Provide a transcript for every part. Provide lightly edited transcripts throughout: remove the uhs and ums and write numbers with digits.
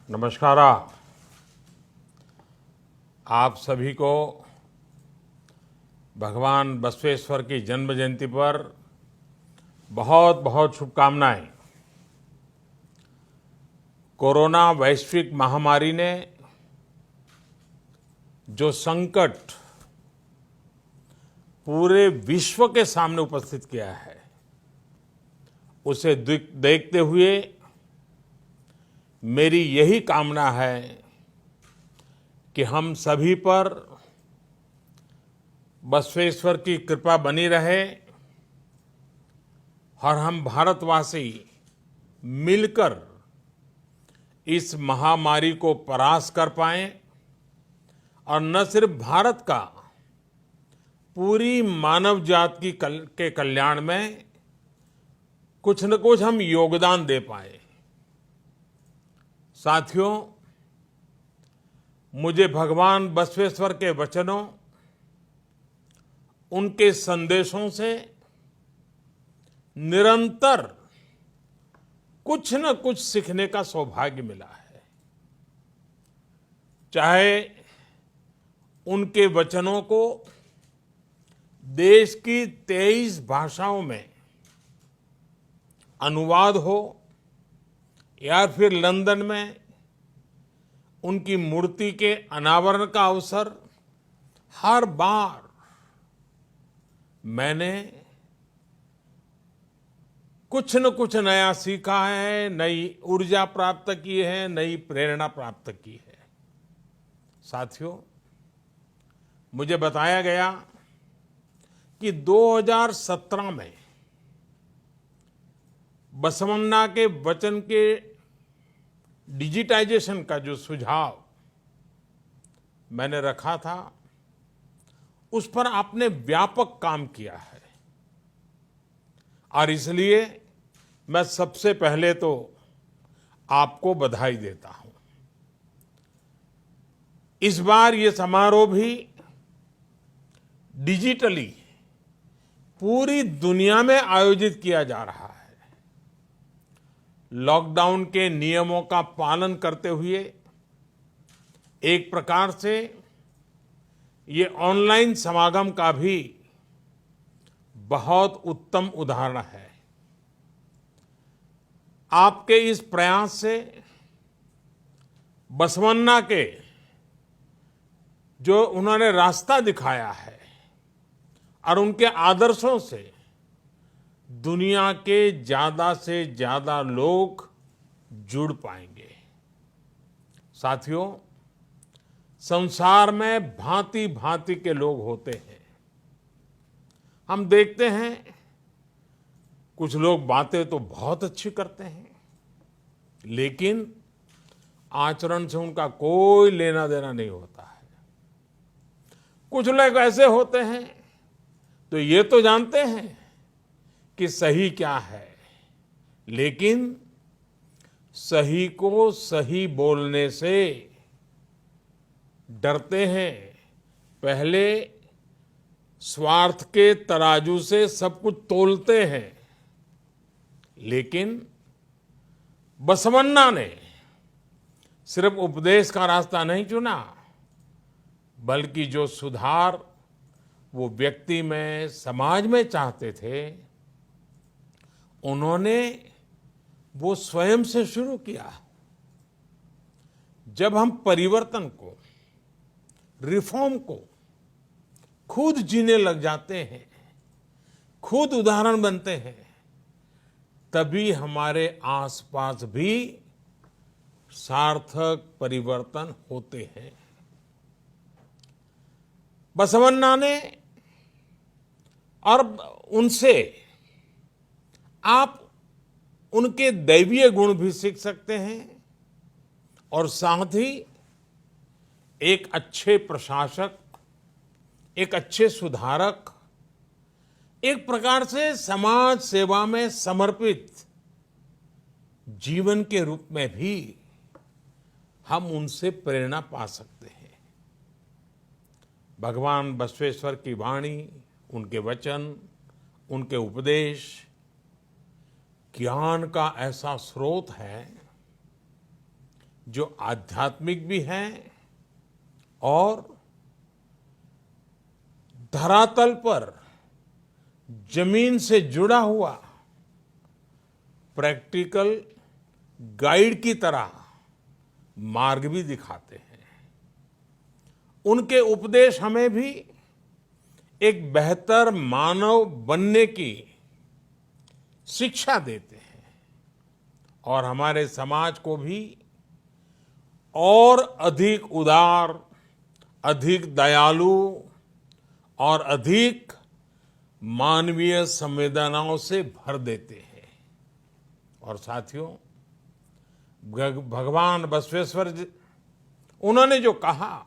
नमस्कार। आप सभी को भगवान बसवेश्वर की जन्म जयंती पर बहुत बहुत शुभकामनाएं। कोरोना वैश्विक महामारी ने जो संकट पूरे विश्व के सामने उपस्थित किया है, उसे देखते हुए मेरी यही कामना है कि हम सभी पर बसवेश्वर की कृपा बनी रहे और हम भारतवासी मिलकर इस महामारी को परास्त कर पाएं और न सिर्फ भारत का, पूरी मानव जाति के कल्याण में कुछ न कुछ हम योगदान दे पाए। साथियों, मुझे भगवान बसवेश्वर के वचनों, उनके संदेशों से निरंतर कुछ न कुछ सीखने का सौभाग्य मिला है। चाहे उनके वचनों को देश की 23 भाषाओं में अनुवाद हो या फिर लंदन में उनकी मूर्ति के अनावरण का अवसर, हर बार मैंने कुछ न कुछ नया सीखा है, नई ऊर्जा प्राप्त की है, नई प्रेरणा प्राप्त की है। साथियों, मुझे बताया गया कि 2017 में बसवन्ना के वचन के डिजिटाइजेशन का जो सुझाव मैंने रखा था, उस पर आपने व्यापक काम किया है और इसलिए मैं सबसे पहले तो आपको बधाई देता हूं। इस बार ये समारोह भी डिजिटली पूरी दुनिया में आयोजित किया जा रहा है। लॉकडाउन के नियमों का पालन करते हुए एक प्रकार से ये ऑनलाइन समागम का भी बहुत उत्तम उदाहरण है। आपके इस प्रयास से बसवन्ना के जो उन्होंने रास्ता दिखाया है और उनके आदर्शों से दुनिया के ज्यादा से ज्यादा लोग जुड़ पाएंगे। साथियों, संसार में भांति भांति के लोग होते हैं। हम देखते हैं कुछ लोग बातें तो बहुत अच्छी करते हैं, लेकिन आचरण से उनका कोई लेना देना नहीं होता है। कुछ लोग ऐसे होते हैं तो ये तो जानते हैं कि सही क्या है, लेकिन सही को सही बोलने से डरते हैं। पहले स्वार्थ के तराजू से सब कुछ तोलते हैं, लेकिन बसवन्ना ने सिर्फ उपदेश का रास्ता नहीं चुना, बल्कि जो सुधार वो व्यक्ति में, समाज में चाहते थे, उन्होंने वो स्वयं से शुरू किया। जब हम परिवर्तन को, रिफॉर्म को खुद जीने लग जाते हैं, खुद उदाहरण बनते हैं, तभी हमारे आसपास भी सार्थक परिवर्तन होते हैं। बसवन्ना ने और उनसे आप उनके दैवीय गुण भी सीख सकते हैं और साथ ही एक अच्छे प्रशासक, एक अच्छे सुधारक, एक प्रकार से समाज सेवा में समर्पित जीवन के रूप में भी हम उनसे प्रेरणा पा सकते हैं। भगवान बसवेश्वर की वाणी, उनके वचन, उनके उपदेश ज्ञान का ऐसा स्रोत है जो आध्यात्मिक भी हैं और धरातल पर जमीन से जुड़ा हुआ प्रैक्टिकल गाइड की तरह मार्ग भी दिखाते हैं। उनके उपदेश हमें भी एक बेहतर मानव बनने की शिक्षा देते हैं और हमारे समाज को भी और अधिक उदार, अधिक दयालु और अधिक मानवीय संवेदनाओं से भर देते हैं। और साथियों, भगवान बसवेश्वर जी, उन्होंने जो कहा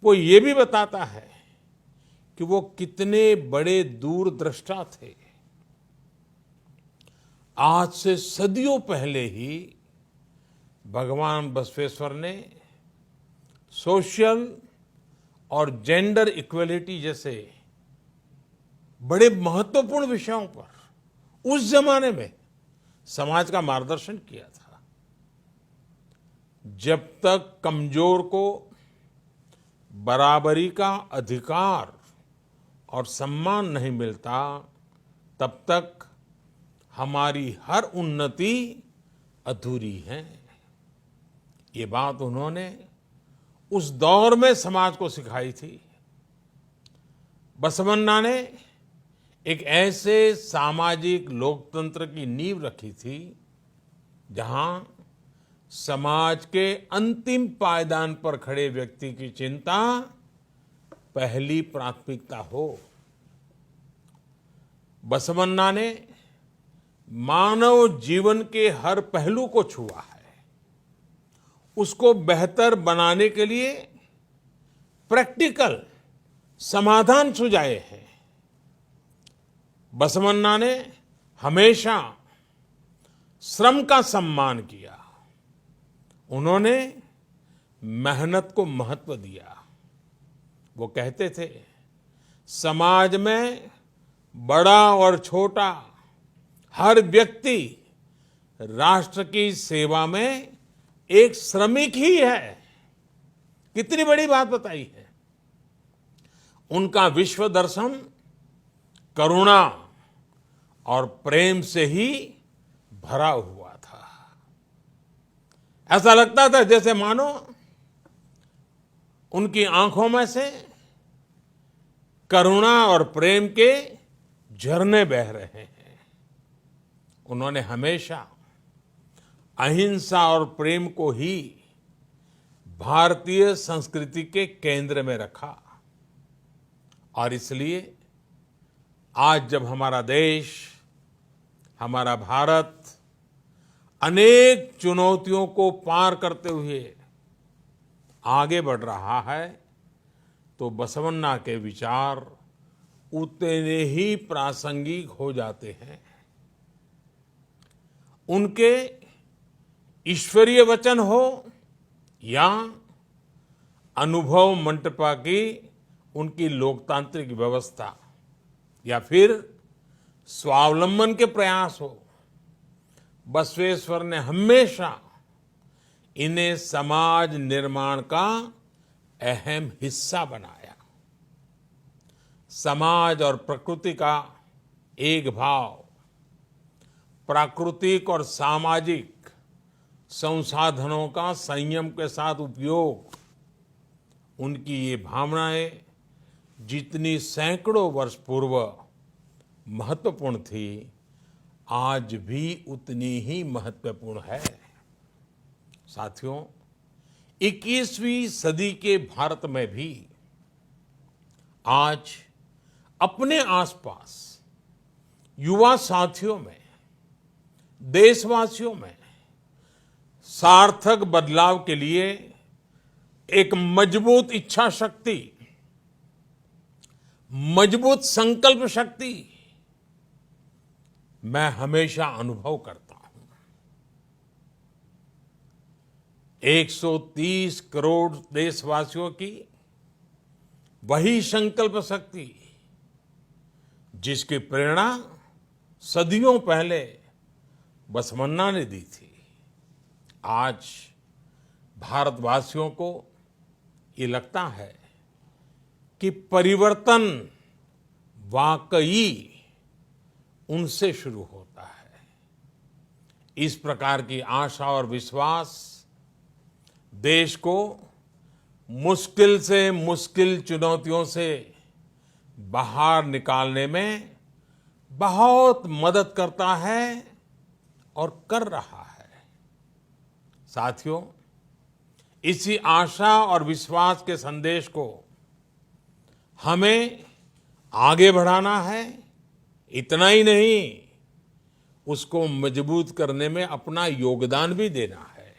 वो ये भी बताता है कि वो कितने बड़े दूरदृष्टा थे। आज से सदियों पहले ही भगवान बसवेश्वर ने सोशल और जेंडर इक्वलिटी जैसे बड़े महत्वपूर्ण विषयों पर उस जमाने में समाज का मार्गदर्शन किया था। जब तक कमजोर को बराबरी का अधिकार और सम्मान नहीं मिलता, तब तक हमारी हर उन्नति अधूरी है। ये बात उन्होंने उस दौर में समाज को सिखाई थी। बसवन्ना ने एक ऐसे सामाजिक लोकतंत्र की नींव रखी थी जहां समाज के अंतिम पायदान पर खड़े व्यक्ति की चिंता पहली प्राथमिकता हो। बसवन्ना ने मानव जीवन के हर पहलू को छुआ है, उसको बेहतर बनाने के लिए प्रैक्टिकल समाधान सुझाए हैं। बसवन्ना ने हमेशा श्रम का सम्मान किया। उन्होंने मेहनत को महत्व दिया। वो कहते थे, समाज में बड़ा और छोटा हर व्यक्ति राष्ट्र की सेवा में एक श्रमिक ही है। कितनी बड़ी बात बताई है। उनका विश्व दर्शन करुणा और प्रेम से ही भरा हुआ था। ऐसा लगता था जैसे मानो उनकी आंखों में से करुणा और प्रेम के झरने बह रहे हैं। उन्होंने हमेशा अहिंसा और प्रेम को ही भारतीय संस्कृति के केंद्र में रखा। और इसलिए आज जब हमारा देश, हमारा भारत अनेक चुनौतियों को पार करते हुए आगे बढ़ रहा है, तो बसवन्ना के विचार उतने ही प्रासंगिक हो जाते हैं। उनके ईश्वरीय वचन हो या अनुभव मंटपा की उनकी लोकतांत्रिक व्यवस्था या फिर स्वावलंबन के प्रयास हो, बसवेश्वर ने हमेशा इन्हें समाज निर्माण का अहम हिस्सा बनाया। समाज और प्रकृति का एक भाव, प्राकृतिक और सामाजिक संसाधनों का संयम के साथ उपयोग, उनकी ये भावनाएं जितनी सैकड़ों वर्ष पूर्व महत्वपूर्ण थी, आज भी उतनी ही महत्वपूर्ण है। साथियों, 21वीं सदी के भारत में भी आज अपने आसपास युवा साथियों में, देशवासियों में सार्थक बदलाव के लिए एक मजबूत इच्छा शक्ति, मजबूत संकल्प शक्ति मैं हमेशा अनुभव करता हूं। 130 करोड़ देशवासियों की वही संकल्प शक्ति जिसकी प्रेरणा सदियों पहले बसवन्ना ने दी थी, आज भारतवासियों को ये लगता है कि परिवर्तन वाकई उनसे शुरू होता है। इस प्रकार की आशा और विश्वास देश को मुश्किल से मुश्किल चुनौतियों से बाहर निकालने में बहुत मदद करता है और कर रहा है। साथियों, इसी आशा और विश्वास के संदेश को हमें आगे बढ़ाना है। इतना ही नहीं, उसको मजबूत करने में अपना योगदान भी देना है।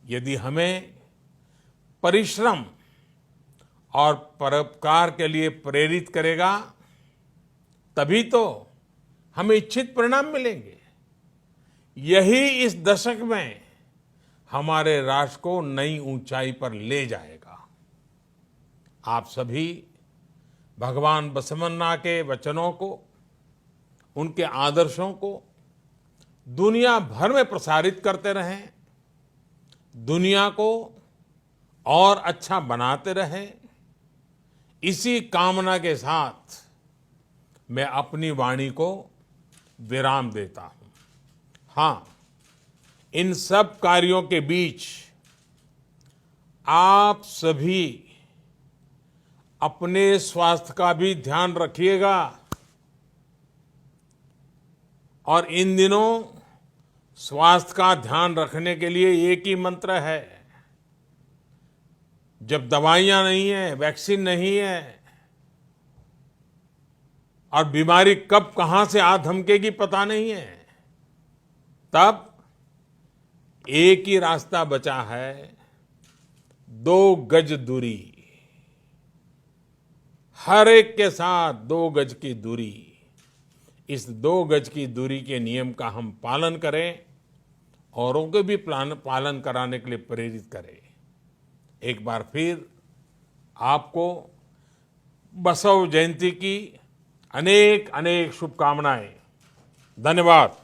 यदि हमें परिश्रम और परोपकार के लिए प्रेरित करेगा, तभी तो हमें इच्छित परिणाम मिलेंगे। यही इस दशक में हमारे राष्ट्र को नई ऊंचाई पर ले जाएगा। आप सभी भगवान बसवन्ना के वचनों को, उनके आदर्शों को दुनिया भर में प्रसारित करते रहें, दुनिया को और अच्छा बनाते रहें। इसी कामना के साथ मैं अपनी वाणी को विराम देता हूं। हाँ, इन सब कार्यों के बीच आप सभी अपने स्वास्थ्य का भी ध्यान रखिएगा। और इन दिनों स्वास्थ्य का ध्यान रखने के लिए एक ही मंत्र है। जब दवाइयां नहीं है, वैक्सीन नहीं है और बीमारी कब कहां से आ धमकेगी पता नहीं है, तब एक ही रास्ता बचा है, 2 गज दूरी। हर एक के साथ 2 गज की दूरी। इस 2 गज की दूरी के नियम का हम पालन करें, औरों को भी पालन कराने के लिए प्रेरित करें। एक बार फिर आपको बसव जयंती की अनेक अनेक शुभकामनाएं। धन्यवाद।